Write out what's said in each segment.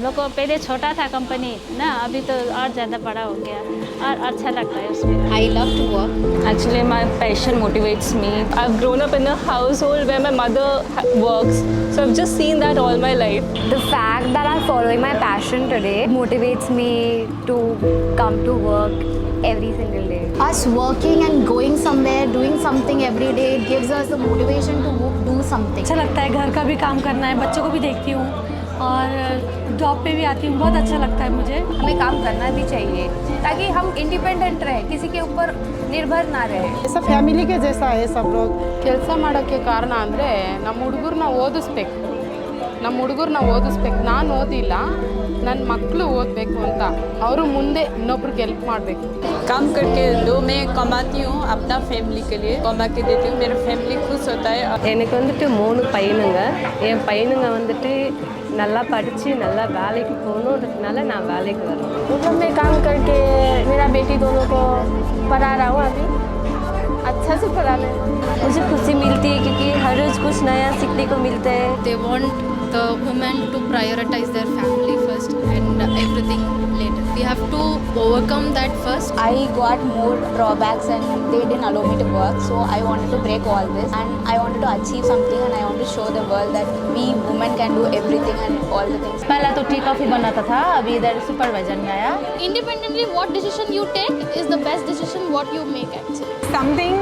लोग को पहले छोटा था कंपनी ना, अभी तो और ज़्यादा बड़ा हो गया और अच्छा लगता है उसमें. I love to work. Actually, my passion motivates me. I've grown up in a household where my mother works, so I've just seen that all my life. The fact that I'm following my passion today motivates me to come to work every single day. Us working and going somewhere, doing something every day, it gives us the motivation to do something. अच्छा लगता है, घर का भी काम करना है, बच्चों को भी देखती हूँ और जॉब पे भी आती हूँ, बहुत अच्छा लगता है मुझे. हमें काम करना भी चाहिए ताकि हम इंडिपेंडेंट रहे, किसी के ऊपर निर्भर ना रहे. ऐसा फैमिली के जैसा है सब लोग. ಕೆಲಸ ಮಾಡೋಕ್ಕೆ ಕಾರಣ ಅಂದರೆ ನಮ್ಮ ಹುಡುಗರನ್ನ ಓದಿಸ್ಬೇಕು, ನಾನು ಓದಿಲ್ಲ, ನನ್ನ ಮಕ್ಕಳು ಓದಬೇಕು ಅಂತ ಅವರು ಮುಂದೆ ಇನ್ನೊಬ್ರಿಗೆ ಹೆಲ್ಪ್ ಮಾಡಬೇಕು. काम करके दो मैं कमाती हूँ अपना फैमिली के लिए, कमा के देती हूँ, मेरा फैमिली खुश होता है. எனக்கு வந்துட்டு 3 பையனுங்க. என் பையனுங்க வந்துட்டு நல்லா படித்து நல்லா வேலைக்கு போகணுன்றதுனால நான் வேலைக்கு வரேன். मतलब मैं काम करके मेरा बेटी दोनों को पढ़ा रहा हूँ, अभी अच्छा से पढ़ा रहे हैं. मुझे खुशी मिलती है क्योंकि हर रोज़ कुछ नया सीखने को मिलता है. They want the women to prioritize their family first and everything later. We have to overcome that first. I got more drawbacks and they didn't allow me to work, so I wanted to break all this and I wanted to achieve something and I want to show the world that we women can do everything and all the things. पहला तो tea coffee बनाता था, अभी इधर supervisor में आया. Independently, what decision you take is the best decision what you make actually. Something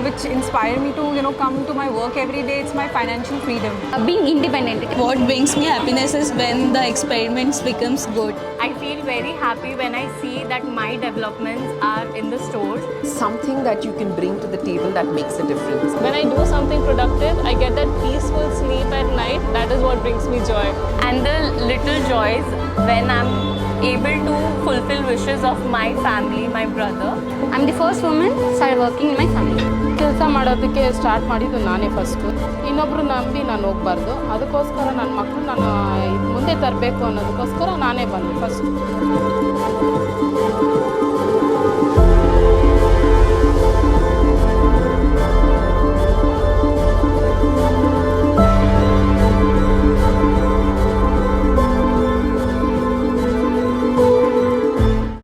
which inspired me to come to my work every day. It's my financial freedom. Being independent. What brings me happiness is when the experiments becomes good. I feel very happy when I see that my developments are in the stores. Something that you can bring to the table that makes a difference. When I do something productive, I get that peaceful sleep at night. That is what brings me joy. And the little joys when I'm able to fulfill wishes of my family, my brother. I'm the first woman started working in my family. ಕೆಲಸ ಮಾಡೋದಕ್ಕೆ start ಮಾಡಿದ್ದು ನಾನೇ first. ಇನ್ನೊಬ್ರು ನಂಬಿ ನಾನು ಹೋಗ್ಬಾರ್ದು, ಅದಕ್ಕೋಸ್ಕರ ನನ್ನ ಮಕ್ಕಳು ನಾನು ಮುಂದೆ ತರಬೇಕು ಅನ್ನೋದಕ್ಕೋಸ್ಕರ ನಾನೇ ಬಂದೆ ಫಸ್ಟ್.